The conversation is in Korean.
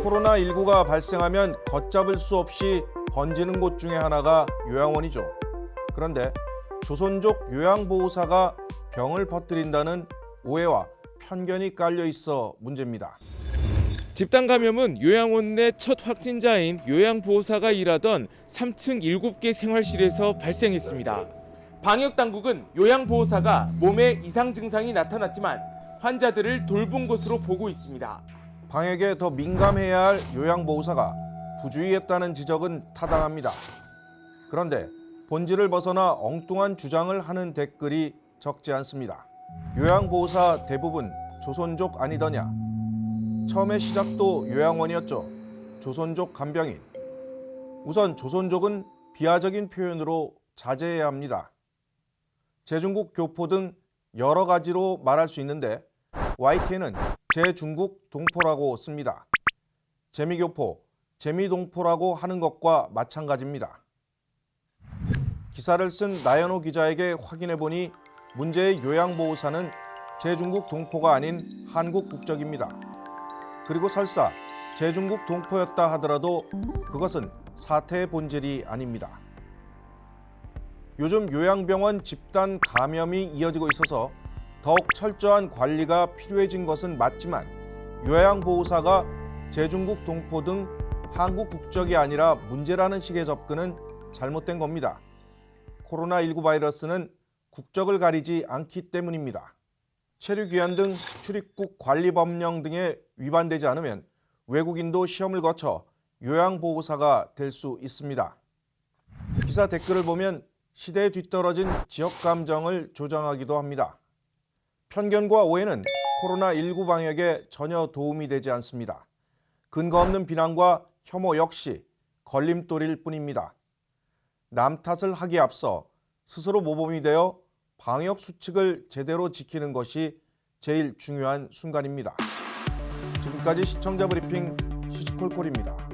코로나19가 발생하면 걷잡을 수 없이 번지는 곳 중에 하나가 요양원이죠. 그런데 조선족 요양보호사가 병을 퍼뜨린다는 오해와 편견이 깔려 있어 문제입니다. 집단 감염은 요양원 내 첫 확진자인 요양보호사가 일하던 3층 7개 생활실에서 발생했습니다. 방역당국은 요양보호사가 몸에 이상 증상이 나타났지만 환자들을 돌본 것으로 보고 있습니다. 방역에 더 민감해야 할 요양보호사가 부주의했다는 지적은 타당합니다. 그런데 본질을 벗어나 엉뚱한 주장을 하는 댓글이 적지 않습니다. 요양보호사 대부분 조선족 아니더냐? 처음에 시작도 요양원이었죠. 조선족 간병인. 우선 조선족은 비하적인 표현으로 자제해야 합니다. 제중국 교포 등 여러 가지로 말할 수 있는데 YTN은 제중국 동포라고 씁니다. 재미교포, 재미동포라고 하는 것과 마찬가지입니다. 기사를 쓴 나연호 기자에게 확인해보니 문제의 요양보호사는 제중국 동포가 아닌 한국 국적입니다. 그리고 설사 제중국 동포였다 하더라도 그것은 사태의 본질이 아닙니다. 요즘 요양병원 집단 감염이 이어지고 있어서 더욱 철저한 관리가 필요해진 것은 맞지만 요양보호사가 제중국 동포 등 한국 국적이 아니라 문제라는 식의 접근은 잘못된 겁니다. 코로나19 바이러스는 국적을 가리지 않기 때문입니다. 체류귀환 등 출입국 관리법령 등에 위반되지 않으면 외국인도 시험을 거쳐 요양보호사가 될 수 있습니다. 기사 댓글을 보면 시대에 뒤떨어진 지역 감정을 조장하기도 합니다. 편견과 오해는 코로나19 방역에 전혀 도움이 되지 않습니다. 근거 없는 비난과 혐오 역시 걸림돌일 뿐입니다. 남 탓을 하기에 앞서 스스로 모범이 되어 방역 수칙을 제대로 지키는 것이 제일 중요한 순간입니다. 지금까지 시청자 브리핑 시시콜콜입니다.